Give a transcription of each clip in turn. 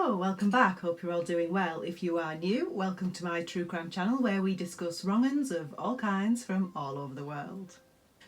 Hello, welcome back. Hope you're all doing well. If you are new, welcome to my true crime channel where we discuss wrong-uns of all kinds from all over the world.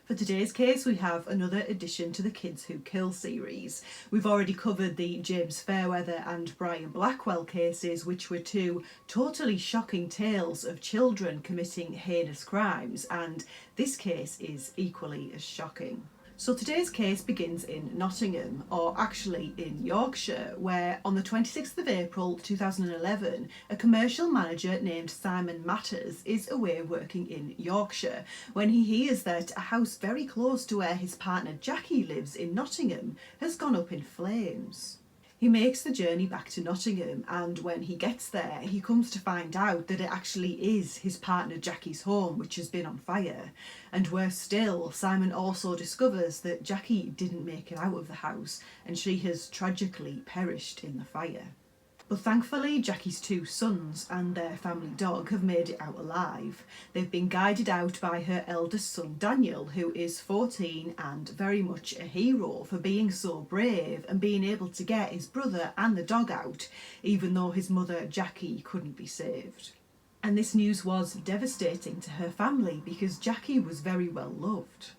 For today's case, we have another addition to the Kids Who Kill series. We've already covered the James Fairweather and Brian Blackwell cases, which were two totally shocking tales of children committing heinous crimes, and this case is equally as shocking. So today's case begins in Nottingham, or actually in Yorkshire, where on the 26th of April 2011, a commercial manager named Simon Matters is away working in Yorkshire when he hears that a house very close to where his partner Jacqui lives in Nottingham has gone up in flames. He makes the journey back to Nottingham, and when he gets there he comes to find out that it actually is his partner Jacqui's home which has been on fire. And worse still, Simon also discovers that Jacqui didn't make it out of the house and she has tragically perished in the fire. But thankfully, Jacqui's two sons and their family dog have made it out alive. They've been guided out by her eldest son Daniel, who is 14 and very much a hero for being so brave and being able to get his brother and the dog out, even though his mother Jacqui couldn't be saved. And this news was devastating to her family because Jacqui was very well loved.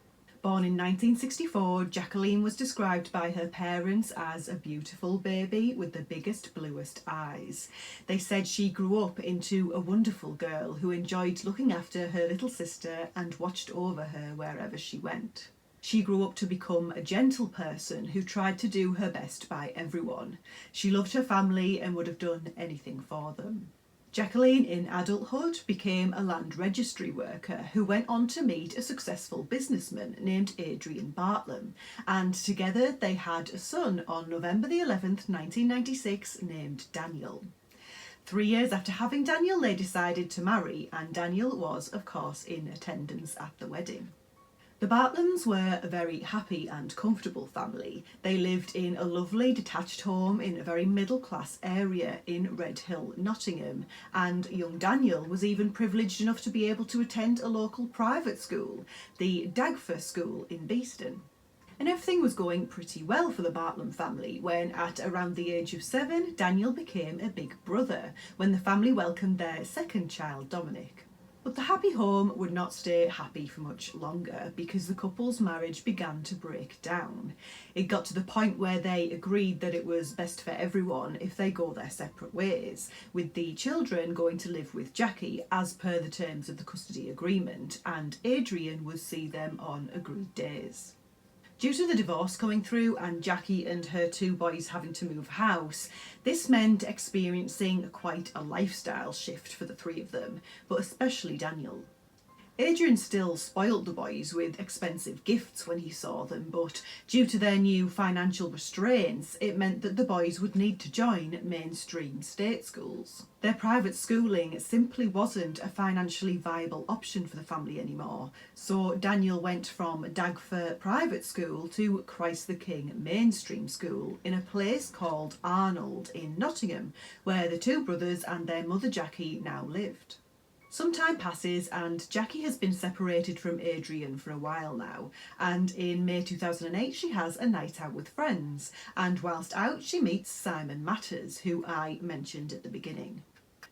Born in 1964, Jacqueline was described by her parents as a beautiful baby with the biggest, bluest eyes. They said she grew up into a wonderful girl who enjoyed looking after her little sister and watched over her wherever she went. She grew up to become a gentle person who tried to do her best by everyone. She loved her family and would have done anything for them. Jacqueline, in adulthood, became a land registry worker who went on to meet a successful businessman named Adrian Bartlam, and together they had a son on November the 11th, 1996, named Daniel. 3 years after having Daniel, they decided to marry, and Daniel was, of course, in attendance at the wedding. The Bartlams were a very happy and comfortable family. They lived in a lovely detached home in a very middle-class area in Redhill, Nottingham, and young Daniel was even privileged enough to be able to attend a local private school, the Dagfer School in Beeston. And everything was going pretty well for the Bartlam family when, at around the age of 7, Daniel became a big brother when the family welcomed their second child, Dominic. But the happy home would not stay happy for much longer because the couple's marriage began to break down. It got to the point where they agreed that it was best for everyone if they go their separate ways, with the children going to live with Jacqui as per the terms of the custody agreement, and Adrian would see them on agreed days. Due to the divorce coming through and Jacqui and her two boys having to move house, this meant experiencing quite a lifestyle shift for the three of them, but especially Daniel. Adrian still spoilt the boys with expensive gifts when he saw them, but due to their new financial restraints, it meant that the boys would need to join mainstream state schools. Their private schooling simply wasn't a financially viable option for the family anymore, so Daniel went from Dagfer Private School to Christ the King Mainstream School in a place called Arnold in Nottingham, where the two brothers and their mother Jacqui now lived. Some time passes and Jacqui has been separated from Adrian for a while now, and in May 2008 she has a night out with friends, and whilst out she meets Simon Matters, who I mentioned at the beginning.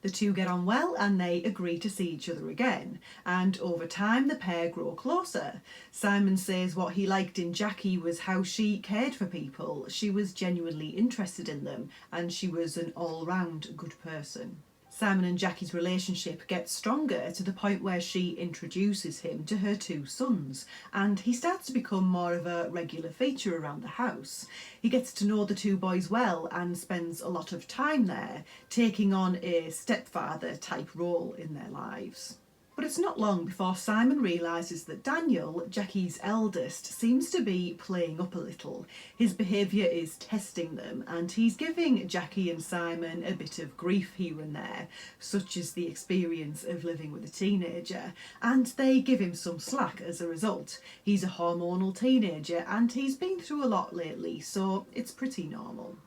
The two get on well and they agree to see each other again, and over time the pair grow closer. Simon says what he liked in Jacqui was how she cared for people, she was genuinely interested in them, and she was an all-round good person. Simon and Jacqui's relationship gets stronger to the point where she introduces him to her two sons, and he starts to become more of a regular feature around the house. He gets to know the two boys well and spends a lot of time there, taking on a stepfather type role in their lives. But it's not long before Simon realises that Daniel, Jacqui's eldest, seems to be playing up a little. His behaviour is testing them, and he's giving Jacqui and Simon a bit of grief here and there, such as the experience of living with a teenager, and they give him some slack as a result. He's a hormonal teenager and he's been through a lot lately, so it's pretty normal.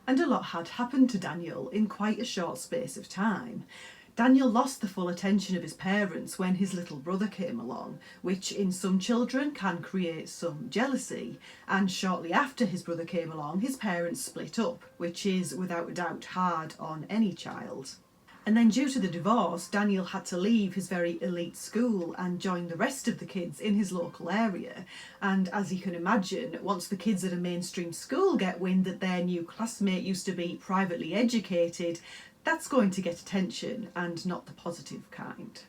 And a lot had happened to Daniel in quite a short space of time. Daniel lost the full attention of his parents when his little brother came along, which in some children can create some jealousy, and shortly after his brother came along, his parents split up, which is without a doubt hard on any child. And then due to the divorce, Daniel had to leave his very elite school and join the rest of the kids in his local area. And as you can imagine, once the kids at a mainstream school get wind that their new classmate used to be privately educated, that's going to get attention, and not the positive kind.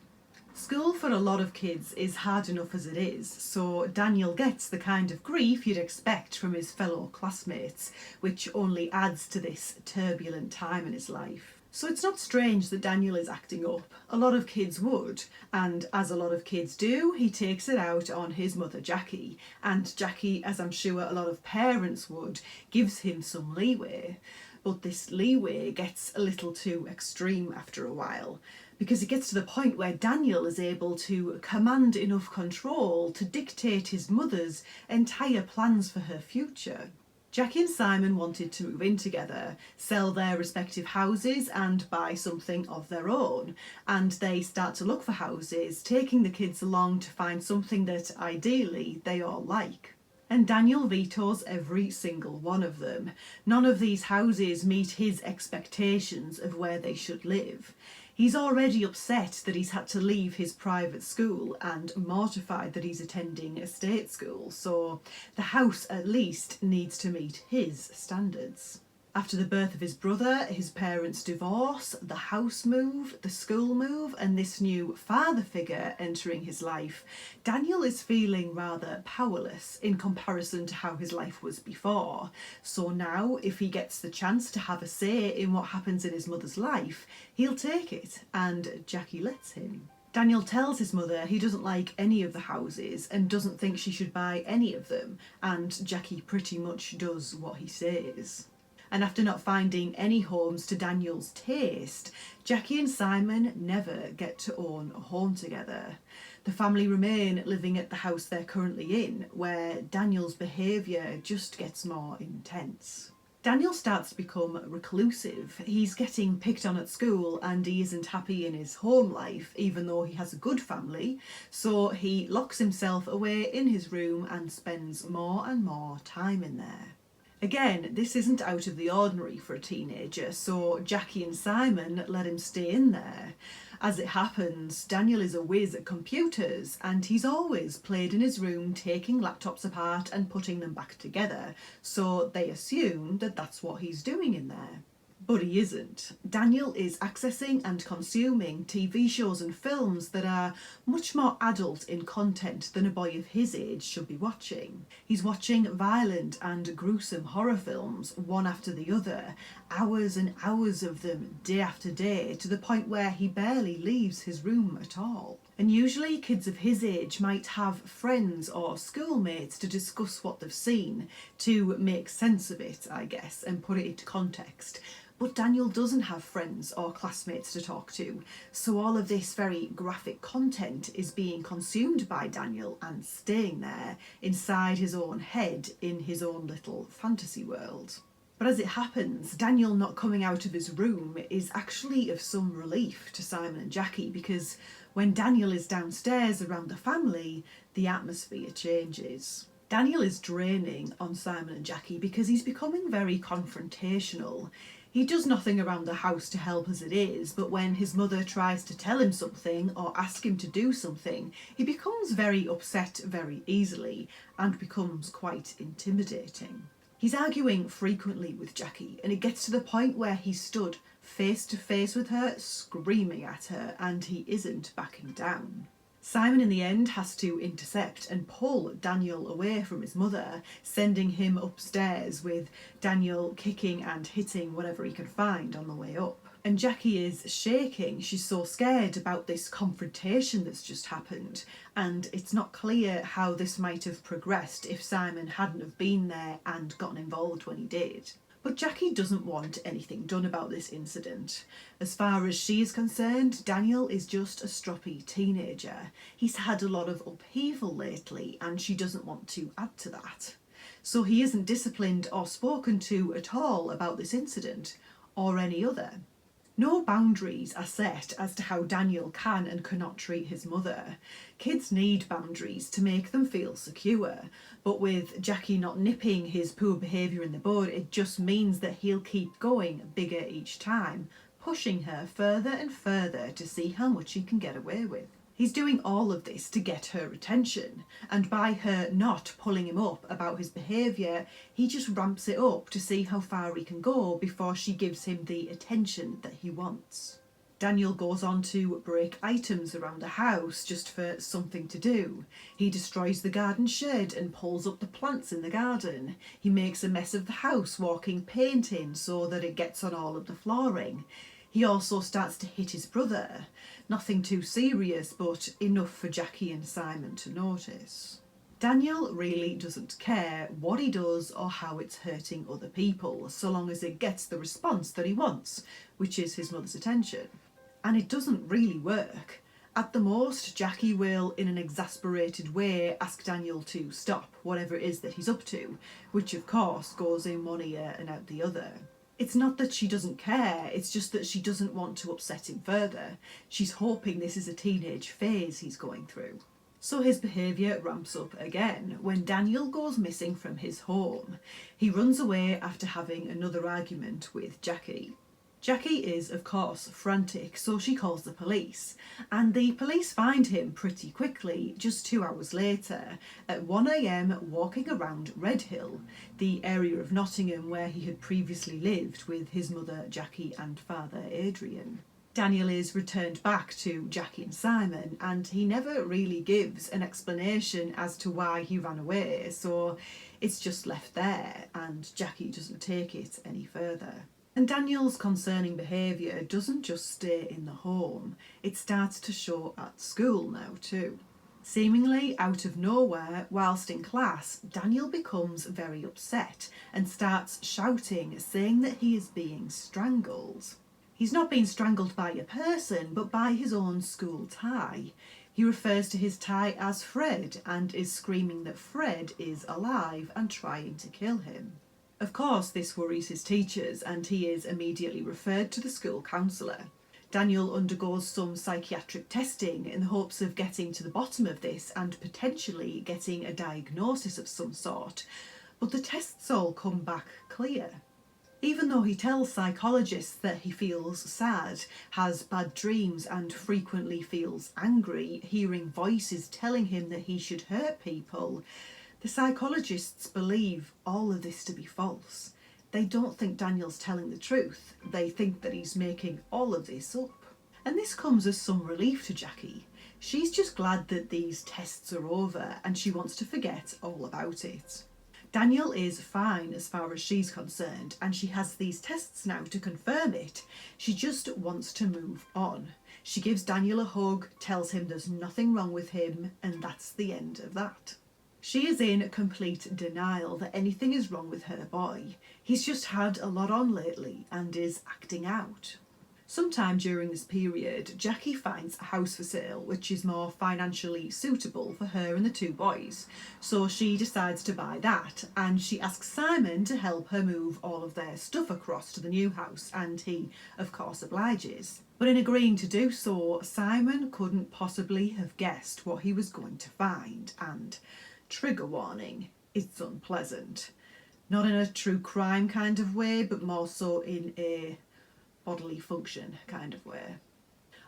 School for a lot of kids is hard enough as it is, so Daniel gets the kind of grief you'd expect from his fellow classmates, which only adds to this turbulent time in his life. So it's not strange that Daniel is acting up. A lot of kids would, and as a lot of kids do, he takes it out on his mother Jacqui, and Jacqui, as I'm sure a lot of parents would, gives him some leeway. But this leeway gets a little too extreme after a while, because it gets to the point where Daniel is able to command enough control to dictate his mother's entire plans for her future. Jacqui and Simon wanted to move in together, sell their respective houses and buy something of their own, and they start to look for houses, taking the kids along to find something that ideally they all like. And Daniel vetoes every single one of them. None of these houses meet his expectations of where they should live. He's already upset that he's had to leave his private school and mortified that he's attending a state school, so the house at least needs to meet his standards. After the birth of his brother, his parents' divorce, the house move, the school move, and this new father figure entering his life, Daniel is feeling rather powerless in comparison to how his life was before. So now, if he gets the chance to have a say in what happens in his mother's life, he'll take it, and Jacqui lets him. Daniel tells his mother he doesn't like any of the houses and doesn't think she should buy any of them, and Jacqui pretty much does what he says. And after not finding any homes to Daniel's taste, Jacqui and Simon never get to own a home together. The family remain living at the house they're currently in, where Daniel's behaviour just gets more intense. Daniel starts to become reclusive. He's getting picked on at school and he isn't happy in his home life, even though he has a good family, so he locks himself away in his room and spends more and more time in there. Again, this isn't out of the ordinary for a teenager, so Jacqui and Simon let him stay in there. As it happens, Daniel is a whiz at computers and he's always played in his room taking laptops apart and putting them back together, so they assume that that's what he's doing in there. But he isn't. Daniel is accessing and consuming TV shows and films that are much more adult in content than a boy of his age should be watching. He's watching violent and gruesome horror films, one after the other, hours and hours of them, day after day, to the point where he barely leaves his room at all. And usually kids of his age might have friends or schoolmates to discuss what they've seen, to make sense of it, I guess, and put it into context. But Daniel doesn't have friends or classmates to talk to, so all of this very graphic content is being consumed by Daniel and staying there inside his own head in his own little fantasy world. But as it happens, Daniel not coming out of his room is actually of some relief to Simon and Jacqui, because when Daniel is downstairs around the family, the atmosphere changes. Daniel is draining on Simon and Jacqui because he's becoming very confrontational. He does nothing around the house to help as it is, but when his mother tries to tell him something or ask him to do something, he becomes very upset very easily and becomes quite intimidating. He's arguing frequently with Jacqui, and it gets to the point where he's stood face to face with her, screaming at her, and he isn't backing down. Simon in the end has to intercept and pull Daniel away from his mother, sending him upstairs with Daniel kicking and hitting whatever he can find on the way up. And Jacqui is shaking. She's so scared about this confrontation that's just happened, and it's not clear how this might have progressed if Simon hadn't have been there and gotten involved when he did. But Jacqui doesn't want anything done about this incident. As far as she is concerned, Daniel is just a stroppy teenager. He's had a lot of upheaval lately and she doesn't want to add to that. So he isn't disciplined or spoken to at all about this incident, or any other. No boundaries are set as to how Daniel can and cannot treat his mother. Kids need boundaries to make them feel secure, but with Jacqui not nipping his poor behaviour in the bud, it just means that he'll keep going bigger each time, pushing her further and further to see how much he can get away with. He's doing all of this to get her attention, and by her not pulling him up about his behaviour, he just ramps it up to see how far he can go before she gives him the attention that he wants. Daniel goes on to break items around the house just for something to do. He destroys the garden shed and pulls up the plants in the garden. He makes a mess of the house walking paint in so that it gets on all of the flooring. He also starts to hit his brother. Nothing too serious, but enough for Jacqui and Simon to notice. Daniel really doesn't care what he does or how it's hurting other people, so long as it gets the response that he wants, which is his mother's attention. And it doesn't really work. At the most, Jacqui will, in an exasperated way, ask Daniel to stop whatever it is that he's up to, which of course goes in one ear and out the other. It's not that she doesn't care, it's just that she doesn't want to upset him further. She's hoping this is a teenage phase he's going through. So his behaviour ramps up again when Daniel goes missing from his home. He runs away after having another argument with Jacqui. Jacqui is, of course, frantic, so she calls the police, and the police find him pretty quickly, just 2 hours later, at 1 AM walking around Redhill, the area of Nottingham where he had previously lived with his mother Jacqui and father Adrian. Daniel is returned back to Jacqui and Simon, and he never really gives an explanation as to why he ran away, so it's just left there, and Jacqui doesn't take it any further. And Daniel's concerning behaviour doesn't just stay in the home, it starts to show at school now too. Seemingly out of nowhere, whilst in class, Daniel becomes very upset and starts shouting, saying that he is being strangled. He's not being strangled by a person, but by his own school tie. He refers to his tie as Fred and is screaming that Fred is alive and trying to kill him. Of course, this worries his teachers and he is immediately referred to the school counsellor. Daniel undergoes some psychiatric testing in the hopes of getting to the bottom of this and potentially getting a diagnosis of some sort, but the tests all come back clear. Even though he tells psychologists that he feels sad, has bad dreams and frequently feels angry, hearing voices telling him that he should hurt people, the psychologists believe all of this to be false. They don't think Daniel's telling the truth. They think that he's making all of this up. And this comes as some relief to Jacqui. She's just glad that these tests are over and she wants to forget all about it. Daniel is fine as far as she's concerned, and she has these tests now to confirm it. She just wants to move on. She gives Daniel a hug, tells him there's nothing wrong with him, and that's the end of that. She is in complete denial that anything is wrong with her boy. He's just had a lot on lately and is acting out. Sometime during this period, Jacqui finds a house for sale which is more financially suitable for her and the two boys, so she decides to buy that, and she asks Simon to help her move all of their stuff across to the new house, and he, of course, obliges. But in agreeing to do so, Simon couldn't possibly have guessed what he was going to find, and trigger warning, it's unpleasant. Not in a true crime kind of way, but more so in a bodily function kind of way.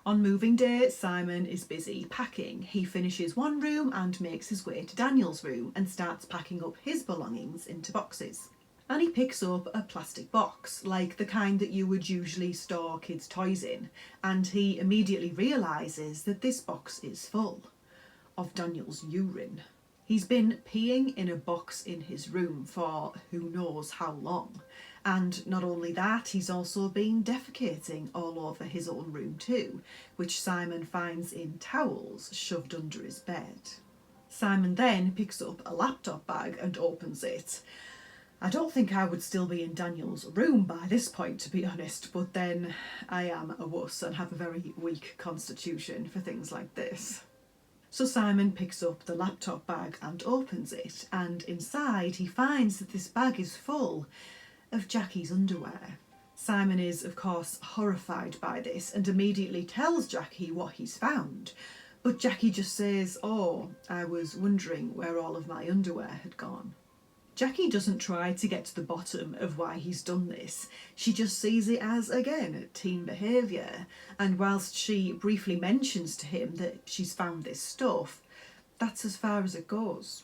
On moving day, Simon is busy packing. He finishes one room and makes his way to Daniel's room and starts packing up his belongings into boxes. And he picks up a plastic box, like the kind that you would usually store kids' toys in, and he immediately realises that this box is full of Daniel's urine. He's been peeing in a box in his room for who knows how long. And not only that, he's also been defecating all over his own room too, which Simon finds in towels shoved under his bed. Simon then picks up a laptop bag and opens it. I don't think I would still be in Daniel's room by this point, to be honest, but then I am a wuss and have a very weak constitution for things like this. So Simon picks up the laptop bag and opens it, and inside he finds that this bag is full of Jacqui's underwear. Simon is, of course, horrified by this and immediately tells Jacqui what he's found. But Jacqui just says, "Oh, I was wondering where all of my underwear had gone." Jacqui doesn't try to get to the bottom of why he's done this. She just sees it as, again, teen behaviour. And whilst she briefly mentions to him that she's found this stuff, that's as far as it goes.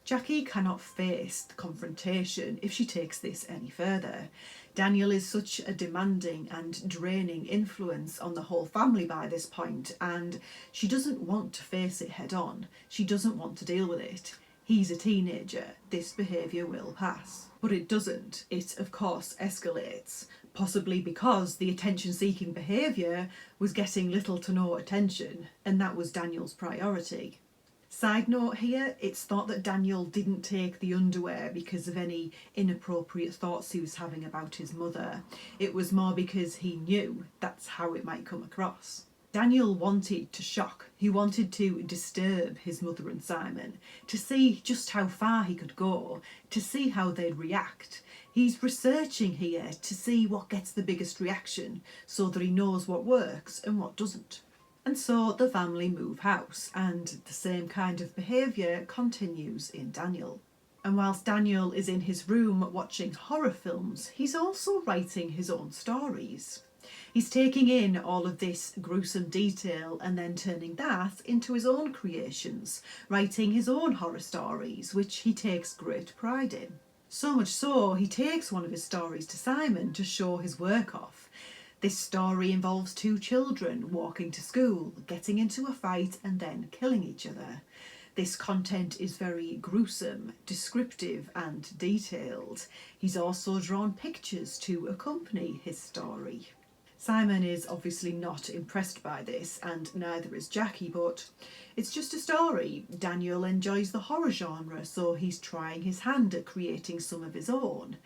Jacqui cannot face the confrontation if she takes this any further. Daniel is such a demanding and draining influence on the whole family by this point, and she doesn't want to face it head on. She doesn't want to deal with it. He's a teenager. This behaviour will pass. But it doesn't. It, of course, escalates, possibly because the attention-seeking behaviour was getting little to no attention, and that was Daniel's priority. Side note here, it's thought that Daniel didn't take the underwear because of any inappropriate thoughts he was having about his mother. It was more because he knew that's how it might come across. Daniel wanted to shock. He wanted to disturb his mother and Simon, to see just how far he could go, to see how they'd react. He's researching here to see what gets the biggest reaction, so that he knows what works and what doesn't. And so the family move house, and the same kind of behaviour continues in Daniel. And whilst Daniel is in his room watching horror films, he's also writing his own stories. He's taking in all of this gruesome detail and then turning that into his own creations, writing his own horror stories, which he takes great pride in. So much so, he takes one of his stories to Simon to show his work off. This story involves two children walking to school, getting into a fight and then killing each other. This content is very gruesome, descriptive and detailed. He's also drawn pictures to accompany his story. Simon is obviously not impressed by this, and neither is Jacqui, but it's just a story. Daniel enjoys the horror genre, so he's trying his hand at creating some of his own.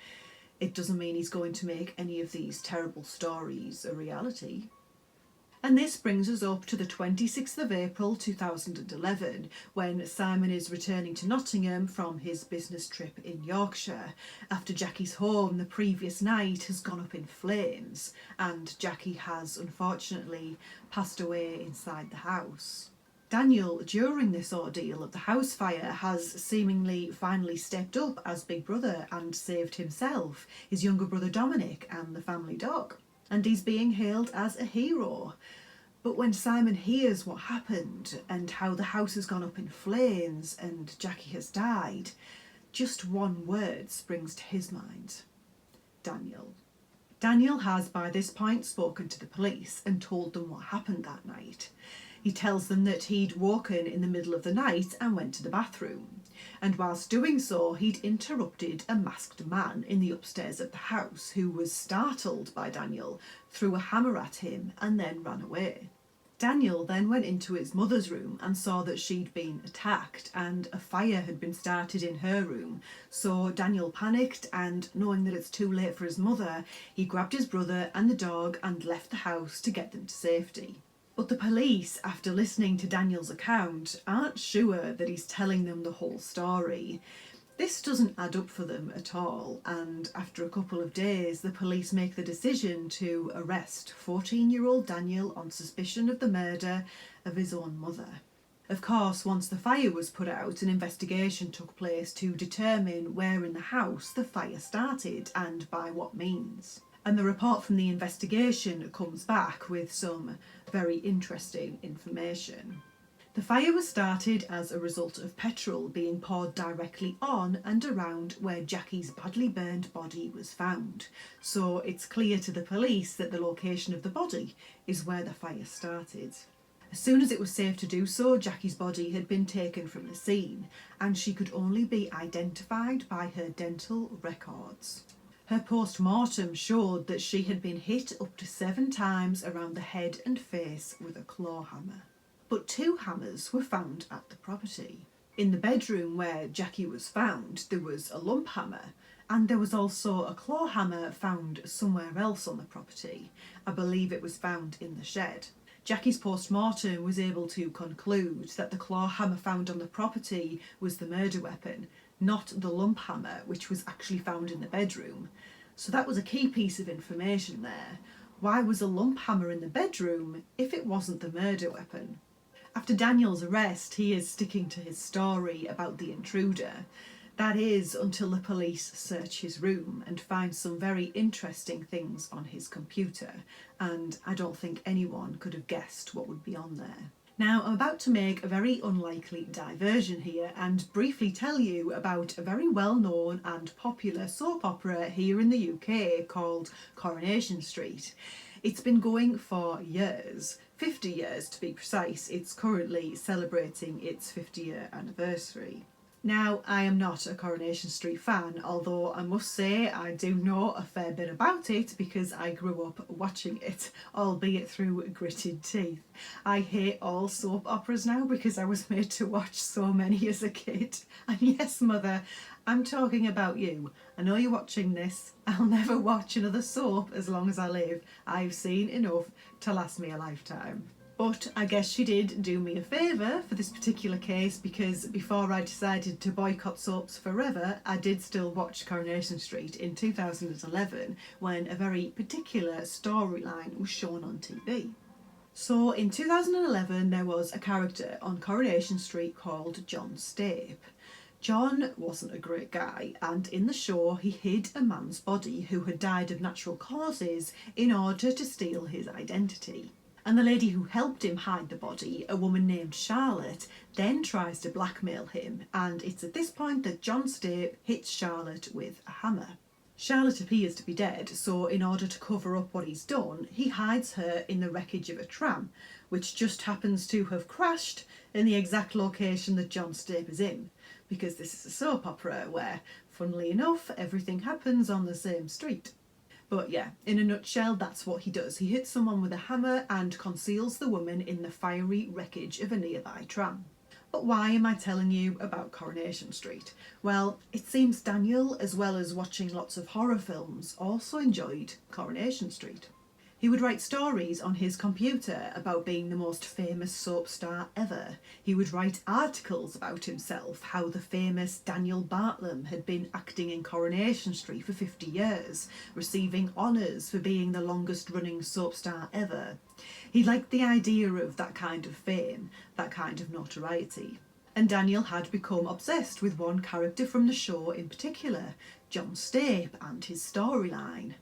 It doesn't mean he's going to make any of these terrible stories a reality. And this brings us up to the 26th of April 2011, when Simon is returning to Nottingham from his business trip in Yorkshire, after Jacqui's home the previous night has gone up in flames, and Jacqui has unfortunately passed away inside the house. Daniel, during this ordeal of the house fire, has seemingly finally stepped up as big brother and saved himself, his younger brother Dominic and the family dog. And he's being hailed as a hero. But when Simon hears what happened and how the house has gone up in flames and Jacqui has died, just one word springs to his mind: Daniel. Daniel has by this point spoken to the police and told them what happened that night. He tells them that he'd woken in the middle of the night and went to the bathroom, and whilst doing so he'd interrupted a masked man in the upstairs of the house who was startled by Daniel, threw a hammer at him and then ran away. Daniel then went into his mother's room and saw that she'd been attacked and a fire had been started in her room, so Daniel panicked, and knowing that it's too late for his mother, he grabbed his brother and the dog and left the house to get them to safety. But the police, after listening to Daniel's account, aren't sure that he's telling them the whole story. This doesn't add up for them at all, and after a couple of days the police make the decision to arrest 14-year-old Daniel on suspicion of the murder of his own mother. Of course, once the fire was put out, an investigation took place to determine where in the house the fire started and by what means. And the report from the investigation comes back with some very interesting information. The fire was started as a result of petrol being poured directly on and around where Jacqui's badly burned body was found. So it's clear to the police that the location of the body is where the fire started. As soon as it was safe to do so, Jacqui's body had been taken from the scene, and she could only be identified by her dental records. Her post-mortem showed that she had been hit up to 7 times around the head and face with a claw hammer. But 2 hammers were found at the property. In the bedroom where Jacqui was found, there was a lump hammer, and there was also a claw hammer found somewhere else on the property. I believe it was found in the shed. Jacqui's post-mortem was able to conclude that the claw hammer found on the property was the murder weapon, not the lump hammer, which was actually found in the bedroom. So that was a key piece of information there. Why was a lump hammer in the bedroom if it wasn't the murder weapon? After Daniel's arrest, he is sticking to his story about the intruder. That is, until the police search his room and find some very interesting things on his computer, and I don't think anyone could have guessed what would be on there. Now, I'm about to make a very unlikely diversion here and briefly tell you about a very well-known and popular soap opera here in the UK called Coronation Street. It's been going for years, 50 years to be precise. It's currently celebrating its 50-year anniversary. Now, I am not a Coronation Street fan, although I must say I do know a fair bit about it because I grew up watching it, albeit through gritted teeth. I hate all soap operas now because I was made to watch so many as a kid. And yes, Mother, I'm talking about you. I know you're watching this. I'll never watch another soap as long as I live. I've seen enough to last me a lifetime. But I guess she did do me a favour for this particular case because before I decided to boycott soaps forever, I did still watch Coronation Street in 2011 when a very particular storyline was shown on TV. So in 2011 there was a character on Coronation Street called John Stape. John wasn't a great guy, and in the show he hid a man's body who had died of natural causes in order to steal his identity. And the lady who helped him hide the body, a woman named Charlotte, then tries to blackmail him, and it's at this point that John Stape hits Charlotte with a hammer. Charlotte appears to be dead, so in order to cover up what he's done, he hides her in the wreckage of a tram, which just happens to have crashed in the exact location that John Stape is in, because this is a soap opera where, funnily enough, everything happens on the same street. But yeah, in a nutshell, that's what he does. He hits someone with a hammer and conceals the woman in the fiery wreckage of a nearby tram. But why am I telling you about Coronation Street? Well, it seems Daniel, as well as watching lots of horror films, also enjoyed Coronation Street. He would write stories on his computer about being the most famous soap star ever. He would write articles about himself, how the famous Daniel Bartlam had been acting in Coronation Street for 50 years, receiving honours for being the longest running soap star ever. He liked the idea of that kind of fame, that kind of notoriety. And Daniel had become obsessed with one character from the show in particular, John Stape and his storyline.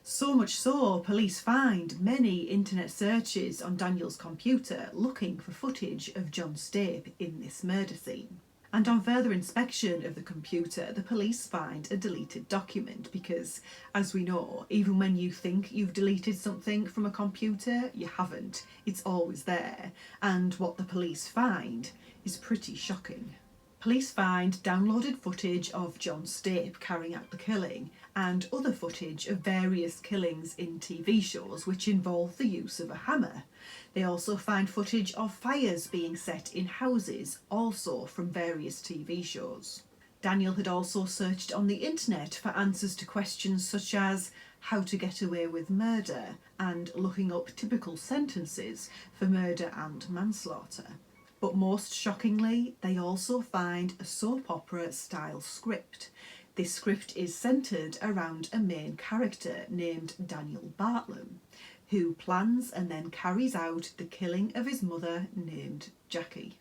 So much so, police find many internet searches on Daniel's computer looking for footage of John Stape in this murder scene. And on further inspection of the computer, the police find a deleted document because, as we know, even when you think you've deleted something from a computer, you haven't. It's always there. And what the police find is pretty shocking. Police find downloaded footage of John Stape carrying out the killing and other footage of various killings in TV shows which involve the use of a hammer. They also find footage of fires being set in houses, also from various TV shows. Daniel had also searched on the internet for answers to questions such as how to get away with murder and looking up typical sentences for murder and manslaughter. But most shockingly, they also find a soap opera style script. This script is centred around a main character named Daniel Bartlam, who plans and then carries out the killing of his mother named Jacqui.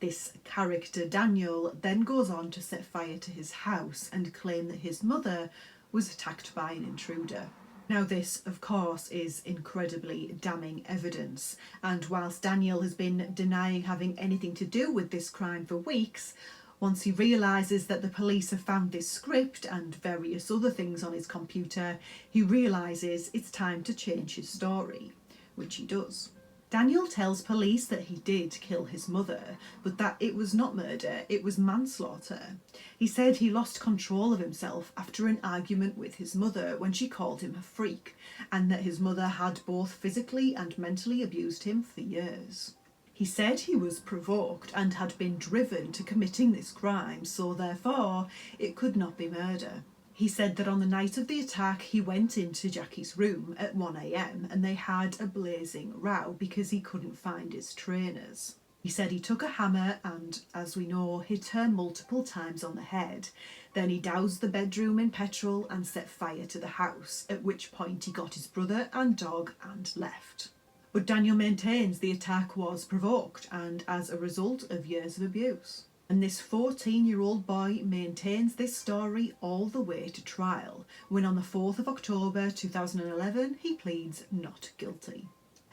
This character Daniel then goes on to set fire to his house and claim that his mother was attacked by an intruder. Now this, of course, is incredibly damning evidence, and whilst Daniel has been denying having anything to do with this crime for weeks, once he realises that the police have found this script and various other things on his computer, he realises it's time to change his story, which he does. Daniel tells police that he did kill his mother, but that it was not murder, it was manslaughter. He said he lost control of himself after an argument with his mother when she called him a freak, and that his mother had both physically and mentally abused him for years. He said he was provoked and had been driven to committing this crime, so therefore it could not be murder. He said that on the night of the attack he went into Jacqui's room at 1 a.m. and they had a blazing row because he couldn't find his trainers. He said he took a hammer and, as we know, hit her multiple times on the head. Then he doused the bedroom in petrol and set fire to the house, at which point he got his brother and dog and left. But Daniel maintains the attack was provoked and as a result of years of abuse. And this 14-year-old boy maintains this story all the way to trial, when on the 4th of October 2011 he pleads not guilty.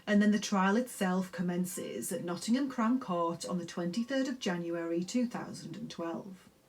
And then the trial itself commences at Nottingham Crown Court on the 23rd of January 2012.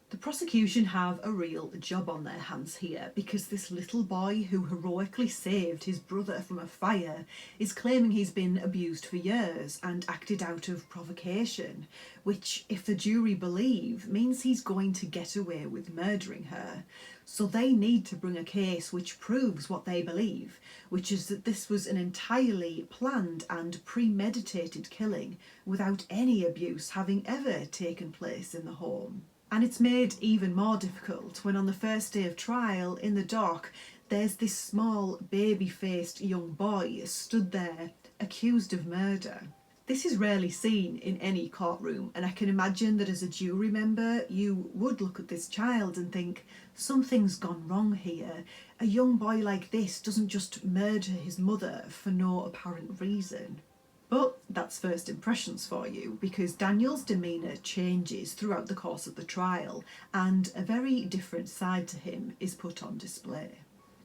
The prosecution have a real job on their hands here, because this little boy who heroically saved his brother from a fire is claiming he's been abused for years and acted out of provocation, which, if the jury believe, means he's going to get away with murdering her. So they need to bring a case which proves what they believe, which is that this was an entirely planned and premeditated killing without any abuse having ever taken place in the home. And it's made even more difficult when on the first day of trial in the dock there's this small baby-faced young boy stood there accused of murder. This is rarely seen in any courtroom, and I can imagine that as a jury member you would look at this child and think, something's gone wrong here. A young boy like this doesn't just murder his mother for no apparent reason. But that's first impressions for you, because Daniel's demeanour changes throughout the course of the trial and a very different side to him is put on display.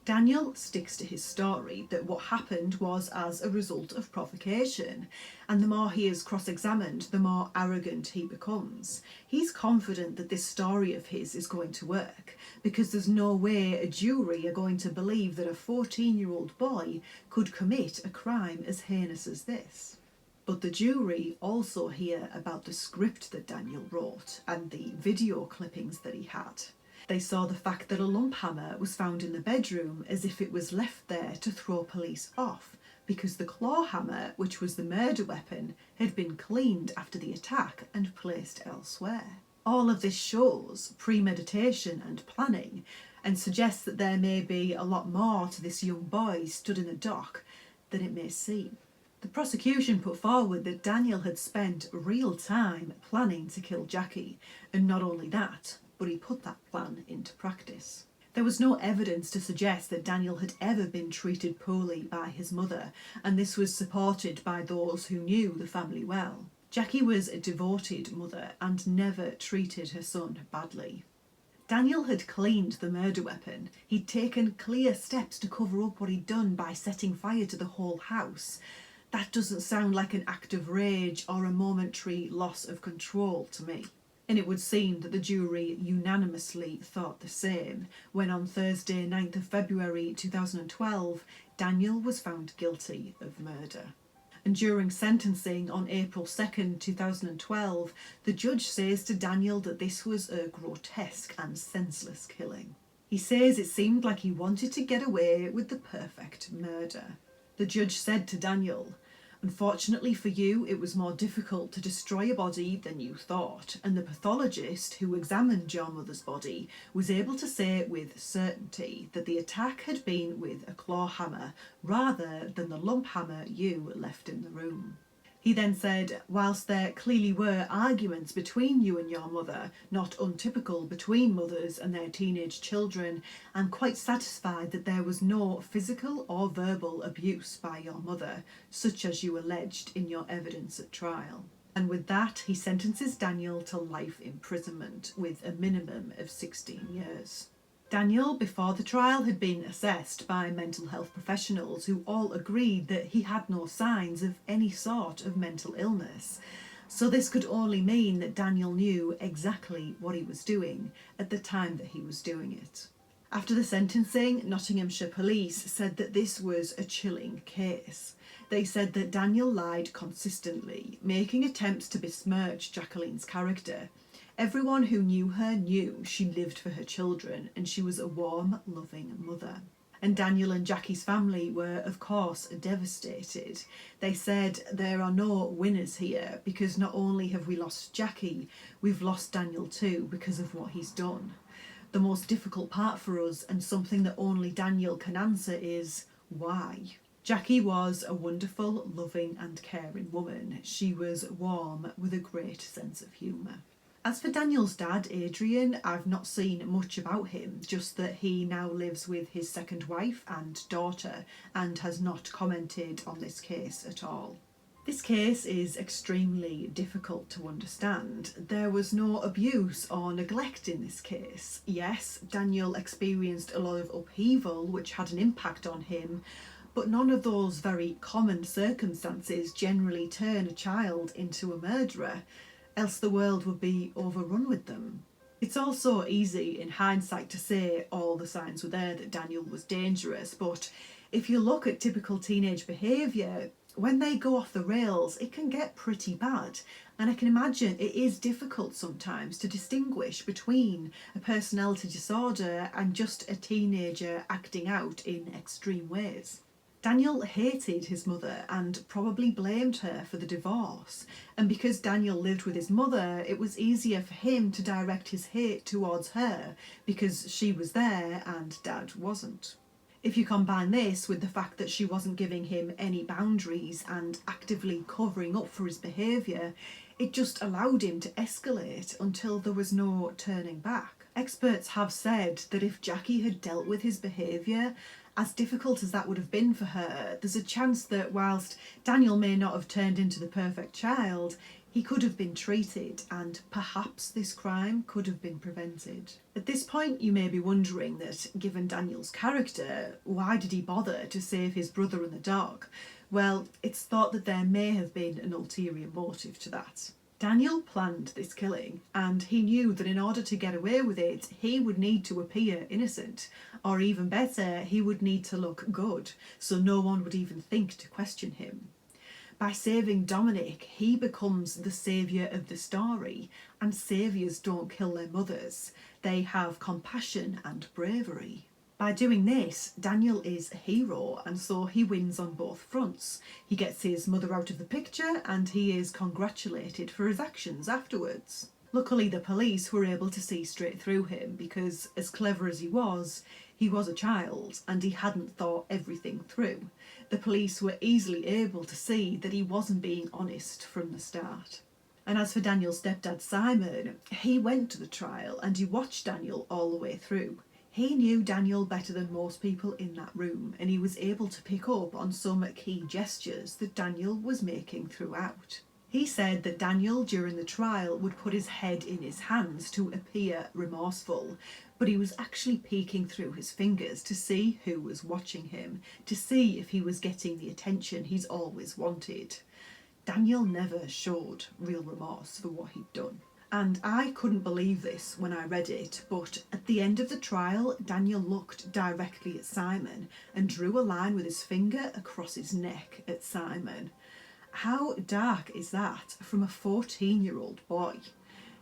Daniel sticks to his story that what happened was as a result of provocation, and the more he is cross-examined, the more arrogant he becomes. He's confident that this story of his is going to work, because there's no way a jury are going to believe that a 14-year-old boy could commit a crime as heinous as this. But the jury also hear about the script that Daniel wrote and the video clippings that he had. They saw the fact that a lump hammer was found in the bedroom as if it was left there to throw police off, because the claw hammer, which was the murder weapon, had been cleaned after the attack and placed elsewhere. All of this shows premeditation and planning, and suggests that there may be a lot more to this young boy stood in the dock than it may seem. The prosecution put forward that Daniel had spent real time planning to kill Jacqui, and not only that, but he put that plan into practice. There was no evidence to suggest that Daniel had ever been treated poorly by his mother, and this was supported by those who knew the family well. Jacqui was a devoted mother and never treated her son badly. Daniel had cleaned the murder weapon. He'd taken clear steps to cover up what he'd done by setting fire to the whole house. That doesn't sound like an act of rage or a momentary loss of control to me. And it would seem that the jury unanimously thought the same when on Thursday 9th of February 2012 Daniel was found guilty of murder. And during sentencing on April 2nd 2012 the judge says to Daniel that this was a grotesque and senseless killing. He says it seemed like he wanted to get away with the perfect murder. The judge said to Daniel, "Unfortunately for you, it was more difficult to destroy a body than you thought, and the pathologist who examined your mother's body was able to say with certainty that the attack had been with a claw hammer rather than the lump hammer you left in the room." He then said, "Whilst there clearly were arguments between you and your mother, not untypical between mothers and their teenage children, I'm quite satisfied that there was no physical or verbal abuse by your mother, such as you alleged in your evidence at trial." And with that, he sentences Daniel to life imprisonment with a minimum of 16 years. Daniel, before the trial, had been assessed by mental health professionals who all agreed that he had no signs of any sort of mental illness. So this could only mean that Daniel knew exactly what he was doing at the time that he was doing it. After the sentencing, Nottinghamshire police said that this was a chilling case. They said that Daniel lied consistently, making attempts to besmirch Jacqueline's character. Everyone who knew her knew she lived for her children and she was a warm, loving mother. And Daniel and Jacqui's family were, of course, devastated. They said there are no winners here because not only have we lost Jacqui, we've lost Daniel too because of what he's done. The most difficult part for us, and something that only Daniel can answer, is why? Jacqui was a wonderful, loving and caring woman. She was warm with a great sense of humour. As for Daniel's dad, Adrian, I've not seen much about him, just that he now lives with his second wife and daughter and has not commented on this case at all. This case is extremely difficult to understand. There was no abuse or neglect in this case. Yes, Daniel experienced a lot of upheaval which had an impact on him, but none of those very common circumstances generally turn a child into a murderer, else the world would be overrun with them. It's also easy in hindsight to say all the signs were there that Daniel was dangerous, but if you look at typical teenage behaviour, when they go off the rails, it can get pretty bad. And I can imagine it is difficult sometimes to distinguish between a personality disorder and just a teenager acting out in extreme ways. Daniel hated his mother and probably blamed her for the divorce. And because Daniel lived with his mother, it was easier for him to direct his hate towards her because she was there and Dad wasn't. If you combine this with the fact that she wasn't giving him any boundaries and actively covering up for his behaviour, it just allowed him to escalate until there was no turning back. Experts have said that if Jacqui had dealt with his behaviour, as difficult as that would have been for her, there's a chance that whilst Daniel may not have turned into the perfect child, he could have been treated and perhaps this crime could have been prevented. At this point you may be wondering that, given Daniel's character, why did he bother to save his brother and the dog? Well, it's thought that there may have been an ulterior motive to that. Daniel planned this killing and he knew that in order to get away with it, he would need to appear innocent, or even better, he would need to look good, so no one would even think to question him. By saving Dominic, he becomes the saviour of the story, and saviours don't kill their mothers. They have compassion and bravery. By doing this, Daniel is a hero, and so he wins on both fronts. He gets his mother out of the picture, and he is congratulated for his actions afterwards. Luckily, the police were able to see straight through him because, as clever as he was a child and he hadn't thought everything through. The police were easily able to see that he wasn't being honest from the start. And as for Daniel's stepdad Simon, he went to the trial and he watched Daniel all the way through. He knew Daniel better than most people in that room, and he was able to pick up on some key gestures that Daniel was making throughout. He said that Daniel during the trial would put his head in his hands to appear remorseful, but he was actually peeking through his fingers to see who was watching him, to see if he was getting the attention he's always wanted. Daniel never showed real remorse for what he'd done. And I couldn't believe this when I read it, but at the end of the trial, Daniel looked directly at Simon and drew a line with his finger across his neck at Simon. How dark is that from a 14-year-old boy?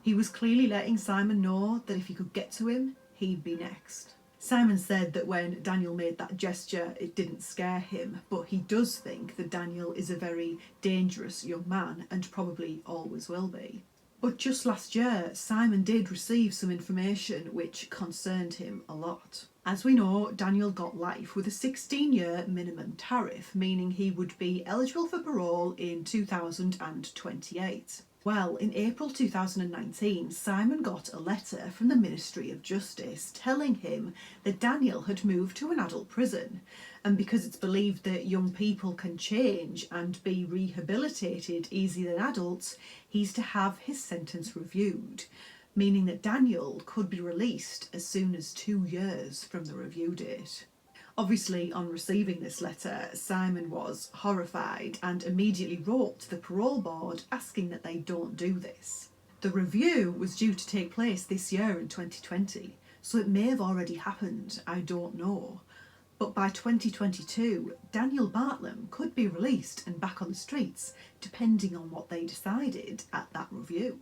He was clearly letting Simon know that if he could get to him, he'd be next. Simon said that when Daniel made that gesture, it didn't scare him, but he does think that Daniel is a very dangerous young man and probably always will be. But just last year, Simon did receive some information which concerned him a lot. As we know, Daniel got life with a 16-year minimum tariff, meaning he would be eligible for parole in 2028. Well, in April 2019, Simon got a letter from the Ministry of Justice telling him that Daniel had moved to an adult prison, and because it's believed that young people can change and be rehabilitated easier than adults, he's to have his sentence reviewed, meaning that Daniel could be released as soon as 2 years from the review date. Obviously, on receiving this letter, Simon was horrified and immediately wrote to the parole board asking that they don't do this. The review was due to take place this year in 2020, so it may have already happened, I don't know. But by 2022, Daniel Bartlam could be released and back on the streets, depending on what they decided at that review.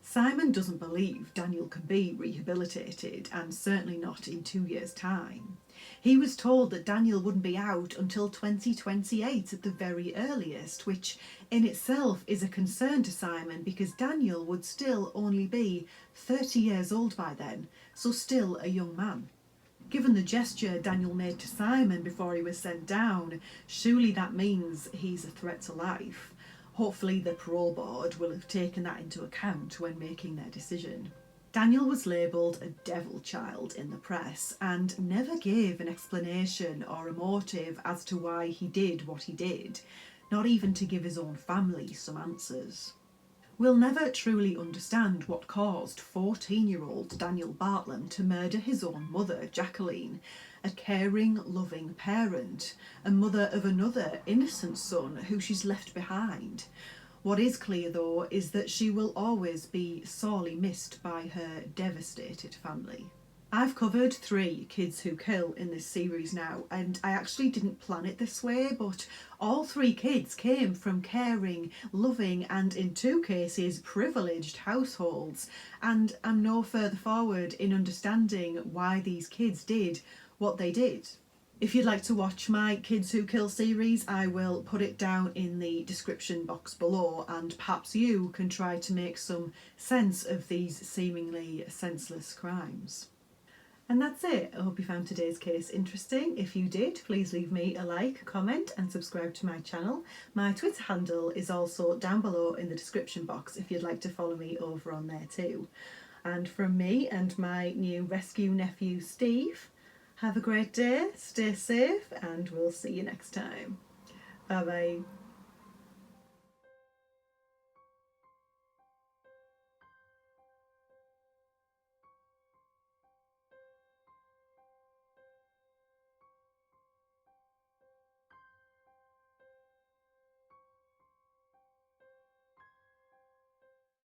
Simon doesn't believe Daniel can be rehabilitated, and certainly not in 2 years' time. He was told that Daniel wouldn't be out until 2028 at the very earliest, which in itself is a concern to Simon because Daniel would still only be 30 years old by then, so still a young man. Given the gesture Daniel made to Simon before he was sent down, surely that means he's a threat to life. Hopefully the parole board will have taken that into account when making their decision. Daniel was labelled a devil child in the press and never gave an explanation or a motive as to why he did what he did, not even to give his own family some answers. We'll never truly understand what caused 14-year-old Daniel Bartlam to murder his own mother, Jacqueline, a caring, loving parent, and mother of another innocent son who she's left behind. What is clear, though, is that she will always be sorely missed by her devastated family. I've covered 3 kids who kill in this series now, and I actually didn't plan it this way, but all 3 kids came from caring, loving, and in 2 cases privileged households, and I'm no further forward in understanding why these kids did what they did. If you'd like to watch my Kids Who Kill series, I will put it down in the description box below, and perhaps you can try to make some sense of these seemingly senseless crimes. And that's it. I hope you found today's case interesting. If you did, please leave me a like, comment and subscribe to my channel. My Twitter handle is also down below in the description box if you'd like to follow me over on there too. And from me and my new rescue nephew Steve, have a great day, stay safe, and we'll see you next time. Bye bye.